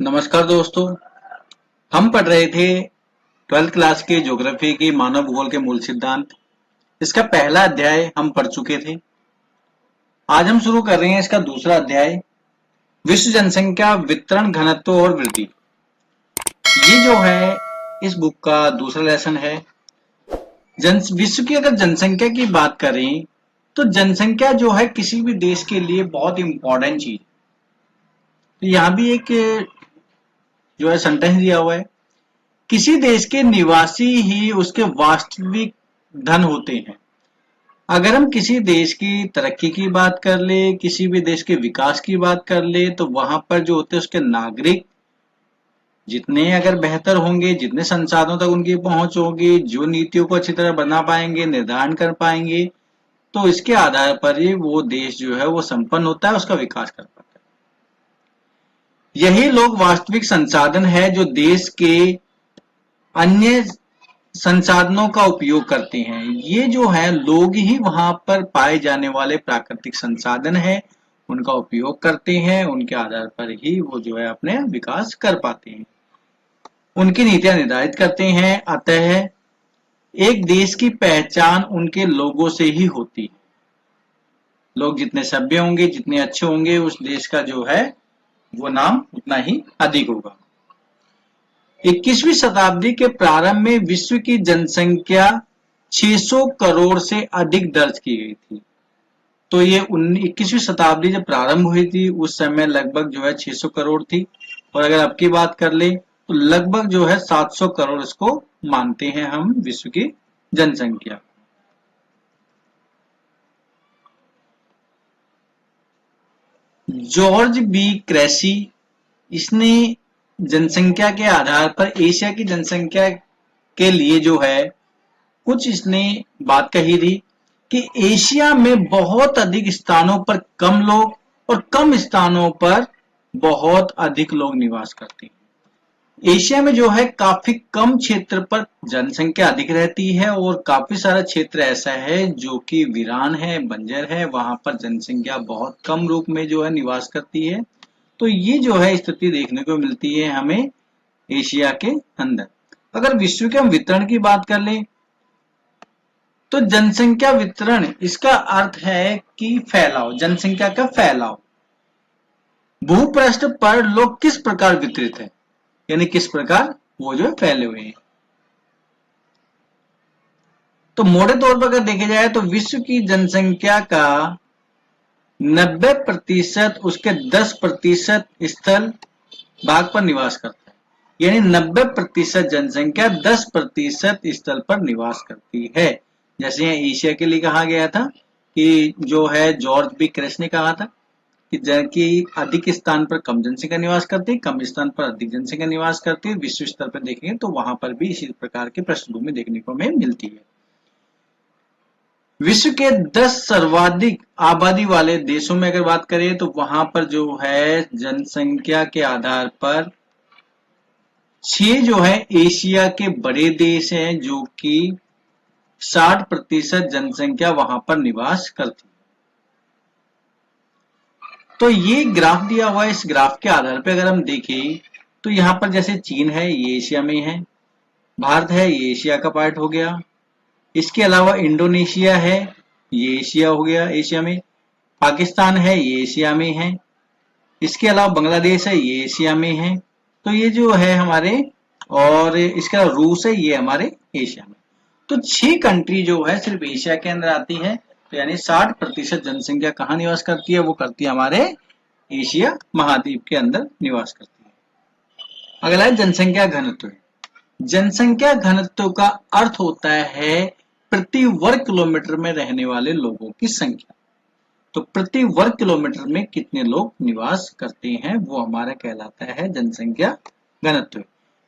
नमस्कार दोस्तों। हम पढ़ रहे थे 12th क्लास के ज्योग्राफी की मानव भूगोल के मूल सिद्धांत। इसका पहला अध्याय हम पढ़ चुके थे। आज हम शुरू कर रहे हैं इसका दूसरा अध्याय, विश्व जनसंख्या वितरण घनत्व और वृद्धि। ये जो है इस बुक का दूसरा लेसन है। विश्व की अगर जनसंख्या की बात करें तो जनसंख्या जो है किसी भी देश के लिए बहुत इंपॉर्टेंट चीज। तो यहाँ भी एक जो है सेंटेंस दिया हुआ है, किसी देश के निवासी ही उसके वास्तविक धन होते हैं। अगर हम किसी देश की तरक्की की बात कर ले, किसी भी देश के विकास की बात कर ले, तो वहां पर जो होते हैं उसके नागरिक जितने अगर बेहतर होंगे, जितने संसाधनों तक उनकी पहुंच होगी, जो नीतियों को अच्छी तरह बना पाएंगे, निर्धारण कर पाएंगे, तो इसके आधार पर ही वो देश जो है वो संपन्न होता है, उसका विकास कर पाता है। यही लोग वास्तविक संसाधन है जो देश के अन्य संसाधनों का उपयोग करते हैं। ये जो है लोग ही वहां पर पाए जाने वाले प्राकृतिक संसाधन है, उनका उपयोग करते हैं, उनके आधार पर ही वो जो है अपने विकास कर पाते हैं, उनकी नीतियां निर्धारित करते हैं। अतः एक देश की पहचान उनके लोगों से ही होती है। लोग जितने सभ्य होंगे, जितने अच्छे होंगे, उस देश का जो है वो नाम उतना ही अधिक होगा। 21वीं शताब्दी के प्रारंभ में विश्व की जनसंख्या 600 करोड़ से अधिक दर्ज की गई थी। तो ये 21वीं शताब्दी जब प्रारंभ हुई थी उस समय लगभग जो है 600 करोड़ थी, और अगर अब की बात कर ले तो लगभग जो है 700 करोड़ इसको मानते हैं हम विश्व की जनसंख्या। जॉर्ज बी क्रेसी, इसने जनसंख्या के आधार पर एशिया की जनसंख्या के लिए जो है कुछ इसने बात कही थी कि एशिया में बहुत अधिक स्थानों पर कम लोग और कम स्थानों पर बहुत अधिक लोग निवास करते हैं। एशिया में जो है काफी कम क्षेत्र पर जनसंख्या अधिक रहती है और काफी सारा क्षेत्र ऐसा है जो कि वीरान है, बंजर है, वहां पर जनसंख्या बहुत कम रूप में जो है निवास करती है। तो ये जो है स्थिति देखने को मिलती है हमें एशिया के अंदर। अगर विश्व के हम वितरण की बात कर लें तो जनसंख्या वितरण इसका अर्थ है कि फैलाव, जनसंख्या का फैलाव। भूपृष्ठ पर लोग किस प्रकार वितरित है, यानी किस प्रकार वो जो फैले हुए हैं। तो मोटे तौर पर अगर देखे जाए तो विश्व की जनसंख्या का 90% उसके 10% स्थल भाग पर निवास करता है, यानी 90% जनसंख्या 10% स्थल पर निवास करती है। जैसे यहाँ एशिया के लिए कहा गया था कि जो है जॉर्ज बी क्रेस ने कहा था कि अधिक स्थान पर कम जनसंख्या निवास करती है, कम स्थान पर अधिक जनसंख्या निवास करती है। विश्व स्तर पर देखेंगे तो वहां पर भी इसी प्रकार की पृष्ठभूमि देखने को हमें मिलती है। विश्व के 10 सर्वाधिक आबादी वाले देशों में अगर बात करें तो वहां पर जो है जनसंख्या के आधार पर 6 जो है एशिया के बड़े देश हैं जो कि 60% जनसंख्या वहां पर निवास करती है। तो ये ग्राफ दिया हुआ है, इस ग्राफ के आधार पर अगर हम देखें तो यहाँ पर जैसे चीन है ये एशिया में है, भारत है ये एशिया का पार्ट हो गया, इसके अलावा इंडोनेशिया है ये एशिया हो गया, एशिया में पाकिस्तान है ये एशिया में है, इसके अलावा बांग्लादेश है ये एशिया में है। तो ये जो है हमारे, और इसके अलावा रूस है ये हमारे एशिया में। तो 6 कंट्री जो है सिर्फ एशिया के अंदर आती है। तो यानी 60% जनसंख्या कहाँ निवास करती है, वो करती है हमारे एशिया महाद्वीप के अंदर निवास करती है। अगला है जनसंख्या घनत्व। जनसंख्या घनत्व का अर्थ होता है प्रति वर्ग किलोमीटर में रहने वाले लोगों की संख्या। तो प्रति वर्ग किलोमीटर में कितने लोग निवास करते हैं वो हमारा कहलाता है जनसंख्या घनत्व।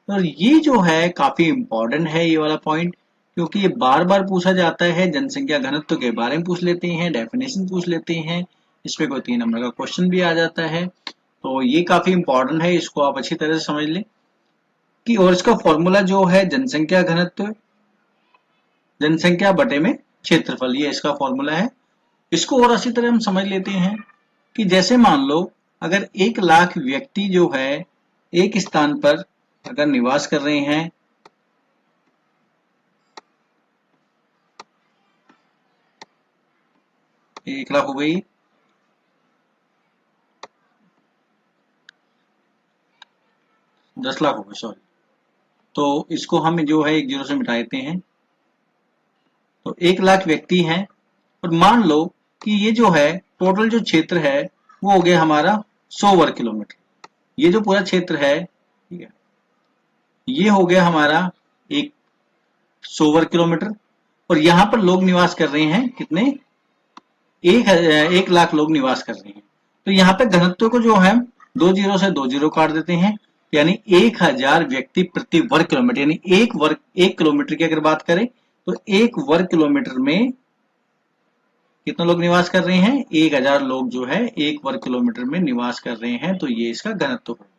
और ये जो है काफी इंपॉर्टेंट है ये वाला पॉइंट, क्योंकि ये बार बार पूछा जाता है। जनसंख्या घनत्व के बारे में पूछ लेते हैं, डेफिनेशन पूछ लेते हैं, इस पे कोई 3 नंबर का क्वेश्चन भी आ जाता है। तो ये काफी इंपॉर्टेंट है, इसको आप अच्छी तरह से समझ लें कि, और इसका फॉर्मूला जो है जनसंख्या घनत्व जनसंख्या बटे में क्षेत्रफल, ये इसका फॉर्मूला है। इसको और अच्छी तरह हम समझ लेते हैं कि जैसे मान लो अगर 1 लाख व्यक्ति जो है एक स्थान पर अगर निवास कर रहे हैं 1 लाख हो गई, 10 लाख हो गई, सॉरी। तो इसको हम जो है 1 जीरो से मिटा देते हैं। तो 1 लाख व्यक्ति हैं और मान लो कि ये जो है टोटल जो क्षेत्र है वो हो गया हमारा 100 वर्ग किलोमीटर। ये जो पूरा क्षेत्र है, ठीक है, ये हो गया हमारा एक 100 वर्ग किलोमीटर और यहाँ पर लोग निवास कर रहे हैं कितने, 1 लाख लोग निवास कर रहे हैं। तो यहाँ पे घनत्व को जो है 2 जीरो से 2 जीरो काट देते हैं, यानी 1000 व्यक्ति प्रति वर्ग किलोमीटर, यानी 1 किलोमीटर की अगर बात करें तो 1 वर्ग किलोमीटर में कितने लोग निवास कर रहे हैं, 1000 लोग जो है 1 वर्ग किलोमीटर में निवास कर रहे हैं। तो ये इसका घनत्व हो गया।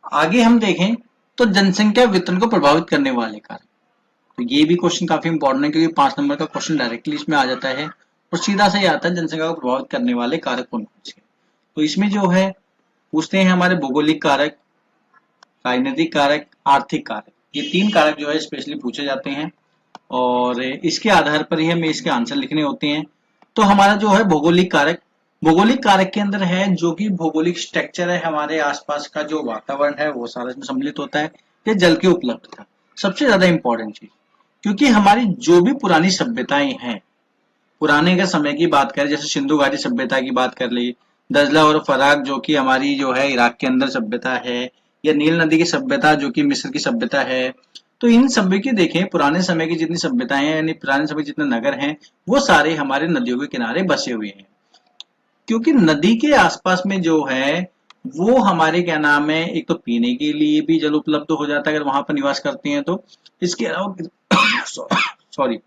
आगे हम देखें तो जनसंख्या वितरण को प्रभावित करने वाले कारक। तो ये भी क्वेश्चन काफी इंपॉर्टेंट है क्योंकि 5 नंबर का क्वेश्चन डायरेक्टली इसमें आ जाता है और सीधा से ही आता है जनसंख्या को प्रभावित करने वाले कारक कौन कौन से। तो इसमें जो है पूछते हैं हमारे भौगोलिक कारक, राजनीतिक कारक, आर्थिक कारक, ये 3 कारक जो है स्पेशली पूछे जाते हैं और इसके आधार पर ही हमें इसके आंसर लिखने होते हैं। तो हमारा जो है भौगोलिक कारक, भौगोलिक कारक के अंदर है जो कि भौगोलिक स्ट्रक्चर है, हमारे आसपास का जो वातावरण है वो सारा इसमें सम्मिलित होता है। ये जल की उपलब्धता सबसे ज्यादा इंपॉर्टेंट चीज, क्योंकि हमारी जो भी पुरानी सभ्यताएं हैं, पुराने के समय की बात करें जैसे सिंधु घाटी सभ्यता की बात कर ली, दजला और फराक जो कि हमारी जो है इराक के अंदर सभ्यता है, या नील नदी की सभ्यता जो कि मिस्र की सभ्यता है। तो इन सभी की देखें पुराने समय की जितनी सभ्यताएं हैं, यानी पुराने समय जितने नगर हैं वो सारे हमारे नदियों के किनारे बसे हुए हैं, क्योंकि नदी के आसपास में जो है वो हमारे क्या नाम है, एक तो पीने के लिए भी जल उपलब्ध हो जाता है अगर वहां पर निवास करते हैं तो। इसके अलावा सॉरी,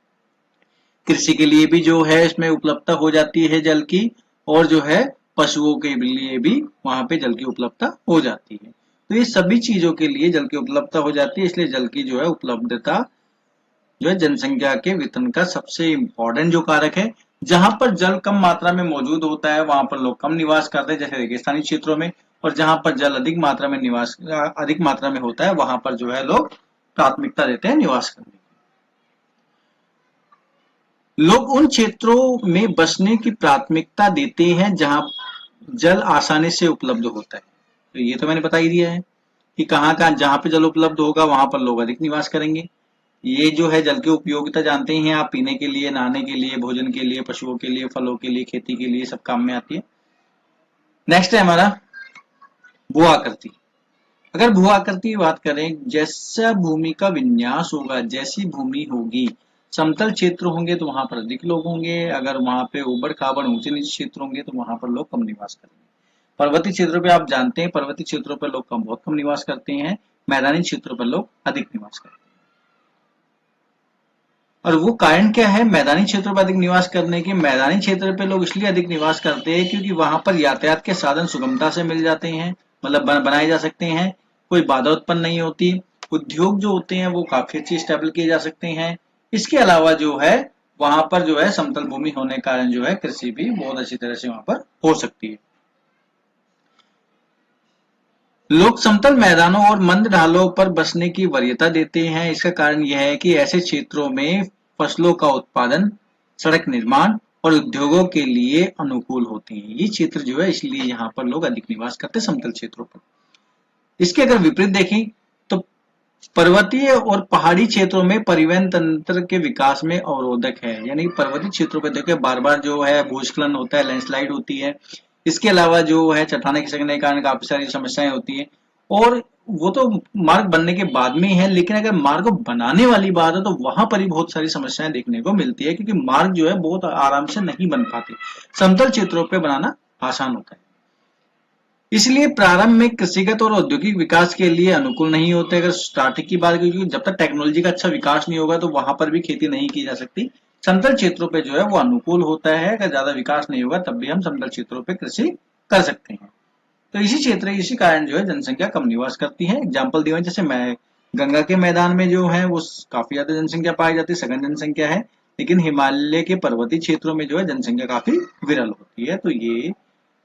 कृषि के लिए भी जो है इसमें उपलब्धता हो जाती है जल की, और जो है पशुओं के लिए भी वहां पे जल की उपलब्धता हो जाती है। तो ये सभी चीजों के लिए जल की उपलब्धता हो जाती है, इसलिए जल की जो है उपलब्धता जो है जनसंख्या के वितरण का सबसे इम्पोर्टेंट जो कारक है। जहां पर जल कम मात्रा में मौजूद होता है वहां पर लोग कम निवास करते हैं, जैसे रेगिस्तानी क्षेत्रों में, और जहां पर जल अधिक मात्रा में होता है वहां पर जो है लोग प्राथमिकता देते हैं निवास करने। लोग उन क्षेत्रों में बसने की प्राथमिकता देते हैं जहां जल आसानी से उपलब्ध होता है। तो ये तो मैंने बता ही दिया है कि कहाँ कहाँ जहां पे जल उपलब्ध होगा वहां पर लोग अधिक निवास करेंगे। ये जो है जल की उपयोगिता जानते ही हैं आप, पीने के लिए, नहाने के लिए, भोजन के लिए, पशुओं के लिए, फलों के लिए, खेती के लिए, सब काम में आती है। नेक्स्ट है हमारा भू आकृति। अगर भू आकृति की बात करें, जैसा भूमि का विन्यास होगा, जैसी भूमि होगी, समतल क्षेत्र होंगे तो वहां पर अधिक लोग होंगे, अगर वहां पे उबड़ खाबड़ ऊंचे नीचे क्षेत्र होंगे तो वहां पर लोग कम निवास करेंगे। पर्वतीय क्षेत्रों पे आप जानते हैं पर्वतीय क्षेत्रों पर लोग बहुत कम निवास करते हैं, मैदानी क्षेत्रों पर लोग अधिक निवास करते हैं। और वो कारण क्या है मैदानी क्षेत्रों पर अधिक निवास करने के, मैदानी क्षेत्र पे लोग इसलिए अधिक निवास करते हैं क्योंकि वहां पर यातायात के साधन सुगमता से मिल जाते हैं, मतलब बनाए जा सकते हैं, कोई बाधा उत्पन्न नहीं होती, उद्योग जो होते हैं वो काफी अच्छी स्टेबल किए जा सकते हैं। इसके अलावा जो है वहां पर जो है समतल भूमि होने के कारण जो है कृषि भी बहुत अच्छी तरह से वहां पर हो सकती है। लोग समतल मैदानों और मंद ढालों पर बसने की वरीयता देते हैं। इसका कारण यह है कि ऐसे क्षेत्रों में फसलों का उत्पादन, सड़क निर्माण और उद्योगों के लिए अनुकूल होते हैं। ये क्षेत्र जो है इसलिए यहाँ पर लोग अधिक निवास करते हैं समतल क्षेत्रों पर। इसके अगर विपरीत देखें तो पर्वतीय और पहाड़ी क्षेत्रों में परिवहन तंत्र के विकास में अवरोधक है, यानी पर्वतीय क्षेत्रों पर देखिए बार बार जो है भूस्खलन होता है, लैंडस्लाइड होती है। इसके अलावा जो है चट्टाने खिसकने के कारण काफी सारी समस्याएं होती है, और वो तो मार्ग बनने के बाद में ही है, लेकिन अगर मार्ग बनाने वाली बात है तो वहां पर ही बहुत सारी समस्याएं देखने को मिलती है, क्योंकि मार्ग जो है बहुत आराम से नहीं बन पाते, समतल क्षेत्रों पर बनाना आसान होता है। इसलिए प्रारंभ में कृषिगत और औद्योगिक विकास के लिए अनुकूल नहीं होते। अगर स्टार्टिंग की बात करें, जब तक टेक्नोलॉजी का अच्छा विकास नहीं होगा तो वहां पर भी खेती नहीं की जा सकती। समतल क्षेत्रों पे जो है वो अनुकूल होता है, अगर ज्यादा विकास नहीं होगा तब भी हम समतल क्षेत्रों पे कृषि कर सकते हैं। तो इसी कारण जो है जनसंख्या कम निवास करती है। एग्जाम्पल दिए जैसे गंगा के मैदान में जो है वो काफी ज्यादा जनसंख्या पाई जाती है, सघन जनसंख्या है, लेकिन हिमालय के पर्वतीय क्षेत्रों में जो है जनसंख्या काफी विरल होती है। तो ये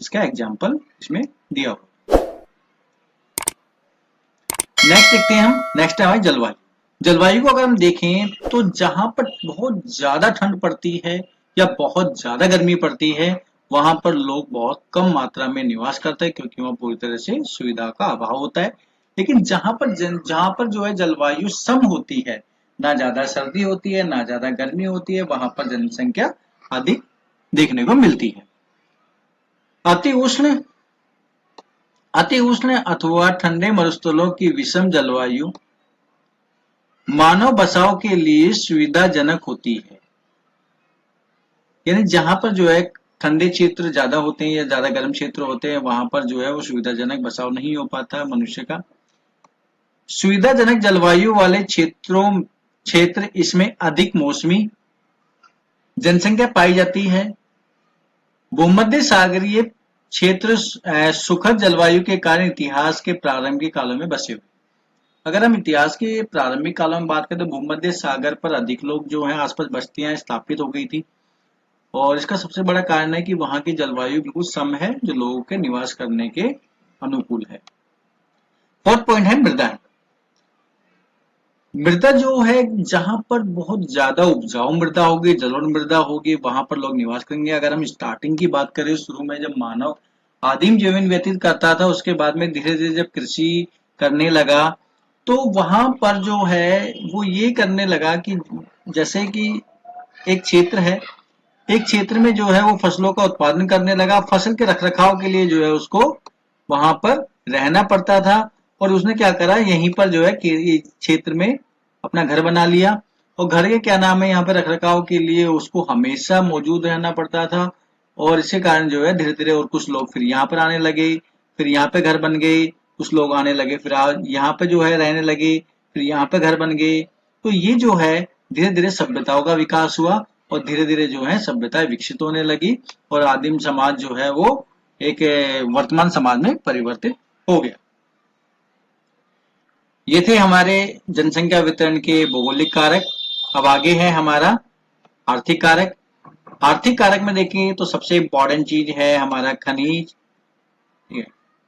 इसका एग्जाम्पल इसमें दिया हुआ। नेक्स्ट देखते हैं हम, नेक्स्ट है हमारी जलवायु। जलवायु को अगर हम देखें तो जहां पर बहुत ज्यादा ठंड पड़ती है या बहुत ज्यादा गर्मी पड़ती है, वहां पर लोग बहुत कम मात्रा में निवास करते हैं, क्योंकि वहां पूरी तरह से सुविधा का अभाव होता है। लेकिन जहां पर जो है जलवायु सम होती है, ना ज्यादा सर्दी होती है ना ज्यादा गर्मी होती है, वहां पर जनसंख्या अधिक देखने को मिलती है। अति उष्ण अति उष्ण अथवा ठंडे मरुस्थलों की विषम जलवायु मानव बसाव के लिए सुविधाजनक होती है। यानी जहां पर जो है ठंडे क्षेत्र ज्यादा होते हैं या ज्यादा गर्म क्षेत्र होते हैं, वहां पर जो है वो सुविधाजनक बसाव नहीं हो पाता मनुष्य का। सुविधाजनक जलवायु वाले क्षेत्र इसमें अधिक मौसमी जनसंख्या पाई जाती है। भूमध्य सागरीय क्षेत्र सुखद जलवायु के कारण इतिहास के प्रारंभिक कालों में बसे हुए। अगर हम इतिहास के प्रारंभिक कालों में बात करें तो भूमध्य सागर पर अधिक लोग जो हैं आसपास बस्तियां स्थापित हो गई थी, और इसका सबसे बड़ा कारण है कि वहां की जलवायु बिल्कुल सम है, जो लोगों के निवास करने के अनुकूल है। फोर्थ पॉइंट है मृदा। मृदा जो है जहां पर बहुत ज्यादा उपजाऊ मृदा होगी, जलोढ़ मृदा होगी, वहां पर लोग निवास करेंगे। अगर हम स्टार्टिंग की बात करें, शुरू में जब मानव आदिम जीवन व्यतीत करता था, उसके बाद में धीरे धीरे जब कृषि करने लगा, तो वहां पर जो है वो ये करने लगा कि जैसे कि एक क्षेत्र है, एक क्षेत्र में जो है वो फसलों का उत्पादन करने लगा, फसल के रखरखाव के लिए जो है उसको वहां पर रहना पड़ता था, और उसने क्या करा, यहीं पर जो है क्षेत्र में अपना घर बना लिया। और घर के क्या नाम है, यहाँ पे रखरखाव के लिए उसको हमेशा मौजूद रहना पड़ता था, और इसके कारण जो है धीरे धीरे और कुछ लोग फिर यहाँ पर आने लगे, फिर यहाँ पे घर बन गए, कुछ लोग आने लगे, फिर यहाँ पे जो है रहने लगे, फिर यहाँ पे घर बन गए। तो ये जो है धीरे धीरे सभ्यताओं का विकास हुआ, और धीरे धीरे जो है सभ्यताएं विकसित होने लगी, और आदिम समाज जो है वो एक वर्तमान समाज में परिवर्तित हो गया। ये थे हमारे जनसंख्या वितरण के भौगोलिक कारक। अब आगे है हमारा आर्थिक कारक। आर्थिक कारक में देखें तो सबसे इंपॉर्टेंट चीज है हमारा खनिज।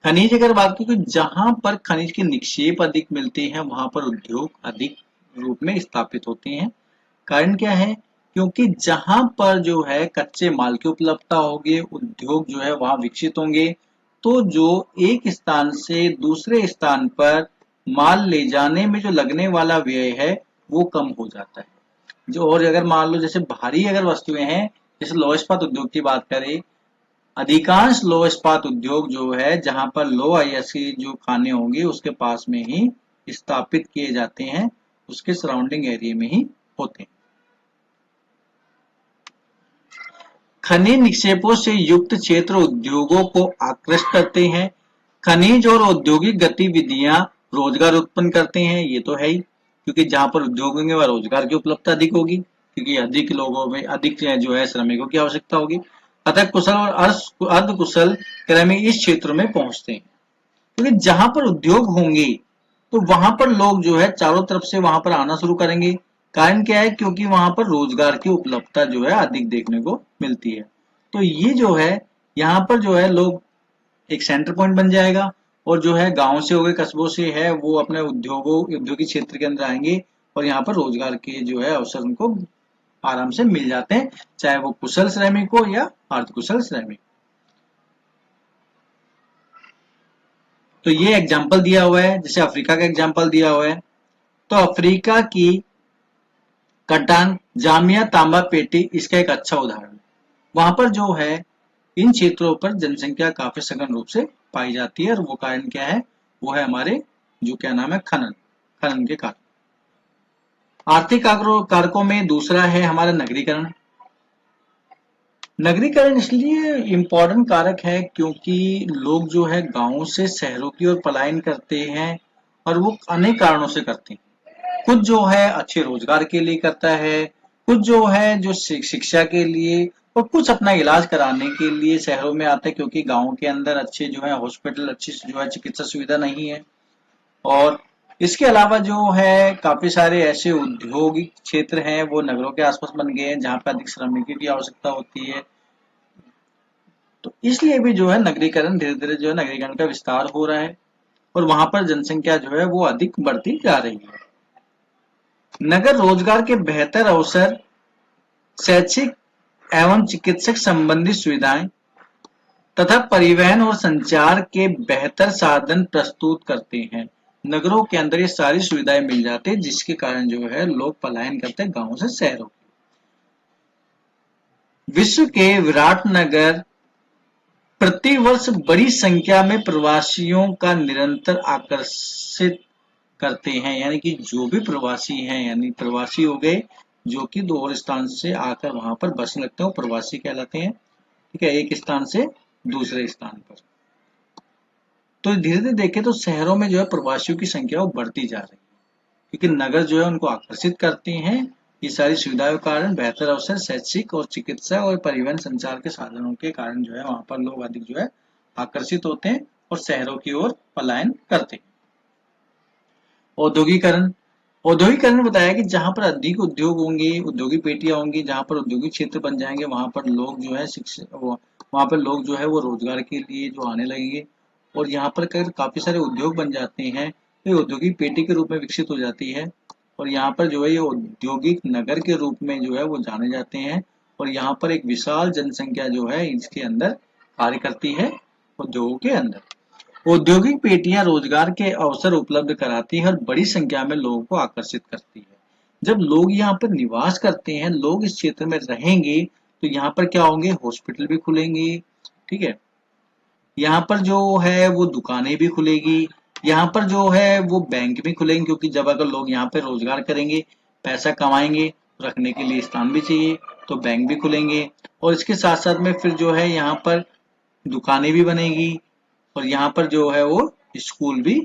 खनिज अगर बात की तो जहां पर खनिज के निक्षेप अधिक मिलते हैं, वहां पर उद्योग अधिक रूप में स्थापित होते हैं। कारण क्या है, क्योंकि जहां पर जो है कच्चे माल की उपलब्धता होगी, उद्योग जो है वहां विकसित होंगे, तो जो एक स्थान से दूसरे स्थान पर माल ले जाने में जो लगने वाला व्यय है वो कम हो जाता है। जो और अगर मान लो जैसे भारी अगर वस्तुएं हैं, जैसे लौह इस्पात उद्योग की बात करें, अधिकांश लौह इस्पात उद्योग जो है जहां पर लो आईएससी जो खाने होंगे उसके पास में ही स्थापित किए जाते हैं, उसके सराउंडिंग एरिया में ही होते हैं। खनिज निक्षेपों से युक्त क्षेत्र उद्योगों को आकृष्ट करते हैं। खनिज और औद्योगिक गतिविधियां रोजगार उत्पन्न करते हैं, ये तो है ही, क्योंकि जहां पर उद्योग होंगे वह रोजगार की उपलब्धता अधिक होगी, क्योंकि अधिक लोगों में अधिक जो है श्रमिकों की आवश्यकता होगी। अतः कुशल और अर्ध कुशल कर्मी इस क्षेत्र में पहुंचते हैं, क्योंकि जहां पर उद्योग होंगे तो वहां पर लोग जो है चारों तरफ से वहां पर आना शुरू करेंगे। कारण क्या है, क्योंकि वहां पर रोजगार की उपलब्धता जो है अधिक देखने को मिलती है। तो ये जो है यहाँ पर जो है लोग एक सेंटर पॉइंट बन जाएगा, और जो है गांव से हो गए कस्बों से है वो अपने औद्योगिक क्षेत्र के अंदर आएंगे, और यहाँ पर रोजगार के जो है अवसर उनको आराम से मिल जाते हैं, चाहे वो कुशल श्रमिक हो या अर्धकुशल श्रमिक। तो ये एग्जाम्पल दिया हुआ है, जैसे अफ्रीका का एग्जाम्पल दिया हुआ है, तो अफ्रीका की कटान जामिया तांबा पेटी इसका एक अच्छा उदाहरण है। वहां पर जो है इन क्षेत्रों पर जनसंख्या काफी सघन रूप से पाई जाती है, और वो कारण क्या है, वो है हमारे जो क्या नाम है खनन के कारण। आर्थिक कारकों में दूसरा है हमारा नगरीकरण। नगरीकरण इसलिए इम्पोर्टेंट कारक है क्योंकि लोग जो है गांवों से शहरों की ओर पलायन करते हैं, और वो अनेक कारणों से करते हैं। कुछ जो है अच्छे रोजगार के लिए करता है, कुछ जो है जो शिक्षा के लिए, और कुछ अपना इलाज कराने के लिए शहरों में आते हैं, क्योंकि गाँव के अंदर अच्छे जो है हॉस्पिटल, अच्छी जो है चिकित्सा सुविधा नहीं है। और इसके अलावा जो है काफी सारे ऐसे औद्योगिक क्षेत्र हैं वो नगरों के आसपास बन गए हैं जहाँ पे अधिक श्रमिकों की आवश्यकता होती है। तो इसलिए भी जो है नगरीकरण धीरे धीरे जो है नगरीकरण का विस्तार हो रहा है और वहां पर जनसंख्या जो है वो अधिक बढ़ती जा रही है। नगर रोजगार के बेहतर अवसर, शैक्षिक एवं चिकित्सक संबंधी सुविधाएं तथा परिवहन और संचार के बेहतर साधन प्रस्तुत करते हैं। नगरों के अंदर ये सारी सुविधाएं मिल जाती है जिसके कारण जो है लोग पलायन करते हैं गांवों से शहरों। विश्व के विराट नगर प्रति वर्ष बड़ी संख्या में प्रवासियों का निरंतर आकर्षित करते हैं। यानी कि जो भी प्रवासी हैं यानी प्रवासी हो गए जो कि दो और स्थान से आकर वहां पर बसने लगते हैं वो प्रवासी कहलाते हैं। ठीक है, एक स्थान से दूसरे स्थान पर। तो धीरे धीरे देखें तो शहरों में जो है प्रवासियों की संख्या वो बढ़ती जा रही है क्योंकि नगर जो है उनको आकर्षित करते हैं। ये सारी सुविधाओं के कारण बेहतर अवसर, शैक्षिक और चिकित्सा और परिवहन संचार के साधनों के कारण जो है वहां पर लोग अधिक जो है आकर्षित होते हैं और शहरों की ओर पलायन करते हैं। औद्योगिकरण औद्योगिकरण बताया कि जहां पर अधिक उद्योग होंगे, औद्योगिक पेटियां होंगी, जहां पर औद्योगिक क्षेत्र बन जाएंगे वहां पर लोग जो है शिक्षा वहां पर लोग जो है वो रोजगार के लिए जो आने लगेंगे और यहाँ पर अगर काफी सारे उद्योग बन जाते हैं तो ये औद्योगिक पेटी के रूप में विकसित हो जाती है और यहाँ पर जो है ये औद्योगिक नगर के रूप में जो है वो जाने जाते हैं और यहाँ पर एक विशाल जनसंख्या जो है इसके अंदर कार्य करती है उद्योगों के अंदर। औद्योगिक पेटियां रोजगार के अवसर उपलब्ध कराती है और बड़ी संख्या में लोगों को आकर्षित करती है। जब लोग यहाँ पर निवास करते हैं, लोग इस क्षेत्र में रहेंगे तो यहाँ पर क्या होंगे, हॉस्पिटल भी खुलेंगे। ठीक है, यहाँ पर जो है वो दुकानें भी खुलेगी, यहाँ पर जो है वो बैंक भी खुलेंगे क्योंकि जब अगर लोग यहाँ पे रोजगार करेंगे, पैसा कमाएंगे, रखने के लिए स्थान भी चाहिए तो बैंक भी खुलेंगे और इसके साथ साथ में फिर जो है यहाँ पर दुकानें भी बनेगी और यहाँ पर जो है वो स्कूल भी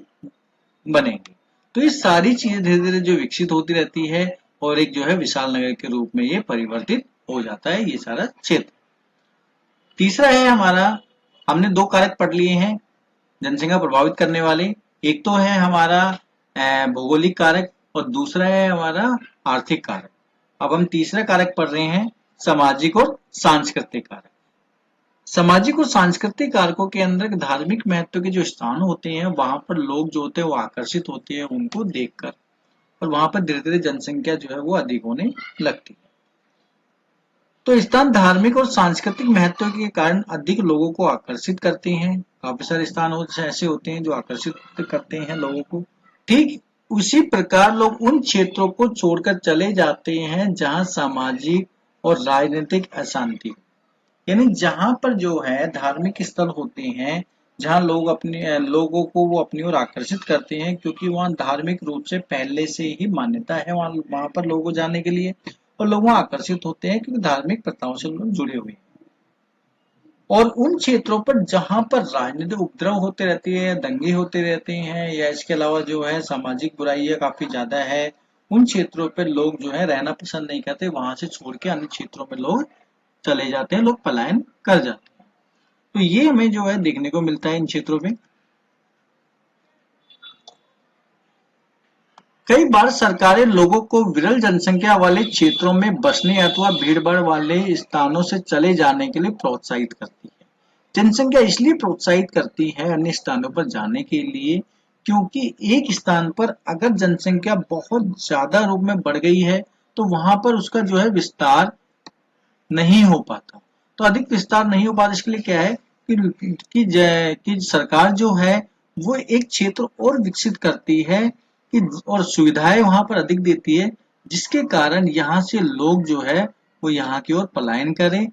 बनेंगे। तो ये सारी चीजें धीरे धीरे जो विकसित होती रहती है और एक जो है विशाल नगर के रूप में ये परिवर्तित हो जाता है ये सारा क्षेत्र। तीसरा है हमारा, हमने दो कारक पढ़ लिए हैं जनसंख्या प्रभावित करने वाले। एक तो है हमारा भौगोलिक कारक और दूसरा है हमारा आर्थिक कारक। अब हम तीसरा कारक पढ़ रहे हैं सामाजिक और सांस्कृतिक कारक। सामाजिक और सांस्कृतिक कारकों के अंदर धार्मिक महत्व के जो स्थान होते हैं वहां पर लोग जो होते हैं वो आकर्षित होते हैं उनको देखकर और वहां पर धीरे धीरे जनसंख्या जो है वो अधिक होने लगती है। तो स्थान धार्मिक और सांस्कृतिक महत्व के कारण अधिक लोगों को आकर्षित करते हैं। काफी सारे स्थान ऐसे होते हैं जो आकर्षित करते हैं लोगों को। ठीक उसी प्रकार लोग उन क्षेत्रों को छोड़कर चले जाते हैं जहां सामाजिक और राजनीतिक अशांति, यानी जहां पर जो है धार्मिक स्थल होते हैं जहां लोग अपने लोगों को वो अपनी ओर आकर्षित करते हैं क्योंकि वहां धार्मिक रूप से पहले से ही मान्यता है वहां पर लोगों को जाने के लिए और लोग वहां आकर्षित होते हैं क्योंकि धार्मिक प्रथाओं से लोग जुड़े हुए हैं। और उन क्षेत्रों पर जहां पर राजनीतिक उपद्रव होते रहते हैं, दंगे होते रहते हैं या इसके अलावा जो है सामाजिक बुराइयां काफी ज्यादा है, उन क्षेत्रों पर लोग जो है रहना पसंद नहीं करते, वहां से छोड़ के अन्य क्षेत्रों में लोग चले जाते हैं, लोग पलायन कर जाते हैं। तो ये हमें जो है देखने को मिलता है इन क्षेत्रों में। कई बार सरकारें लोगों को विरल जनसंख्या वाले क्षेत्रों में बसने अथवा भीड़भाड़ वाले स्थानों से चले जाने के लिए प्रोत्साहित करती है। जनसंख्या इसलिए प्रोत्साहित करती है अन्य स्थानों पर जाने के लिए क्योंकि एक स्थान पर अगर जनसंख्या बहुत ज्यादा रूप में बढ़ गई है तो वहां पर उसका जो है विस्तार नहीं हो पाता। तो अधिक विस्तार नहीं हो पाता, इसके लिए क्या है कि सरकार जो है वो एक क्षेत्र और विकसित करती है कि और सुविधाएं वहां पर अधिक देती है जिसके कारण यहाँ से लोग जो है वो यहाँ की ओर पलायन करें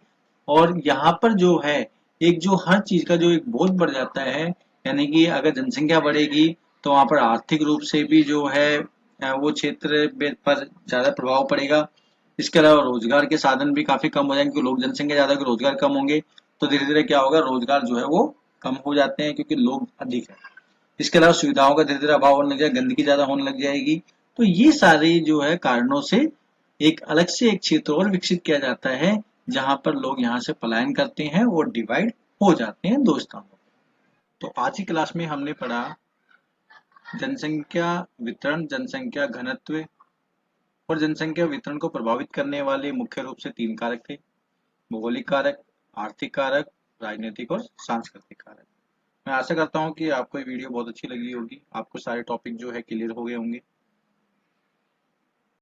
और यहाँ पर जो है एक जो हर चीज का जो एक बोझ बढ़ जाता है, यानी कि अगर जनसंख्या बढ़ेगी तो वहां पर आर्थिक रूप से भी जो है वो क्षेत्र पर ज्यादा प्रभाव पड़ेगा। इसके अलावा रोजगार के साधन भी काफी कम हो जाएंगे क्योंकि लोग जनसंख्या ज्यादा होगी, रोजगार कम होंगे तो धीरे धीरे क्या होगा, रोजगार जो है वो कम हो जाते हैं क्योंकि लोग अधिक है। इसके अलावा सुविधाओं का धीरे धीरे अभाव होने लग जाएगा, गंदगी ज्यादा होने लग जाएगी। तो ये सारे जो है कारणों से एक अलग से एक क्षेत्र और विकसित किया जाता है जहां पर लोग यहाँ से पलायन करते हैं और डिवाइड हो जाते हैं दो स्थानों। तो आज की क्लास में हमने पढ़ा जनसंख्या वितरण, जनसंख्या घनत्व और जनसंख्या वितरण को प्रभावित करने वाले मुख्य रूप से 3 कारक थे। भौगोलिक कारक, आर्थिक कारक, राजनीतिक और सांस्कृतिक कारक। मैं आशा करता हूँ कि आपको ये वीडियो बहुत अच्छी लगी होगी, आपको सारे टॉपिक जो है क्लियर हो गए होंगे।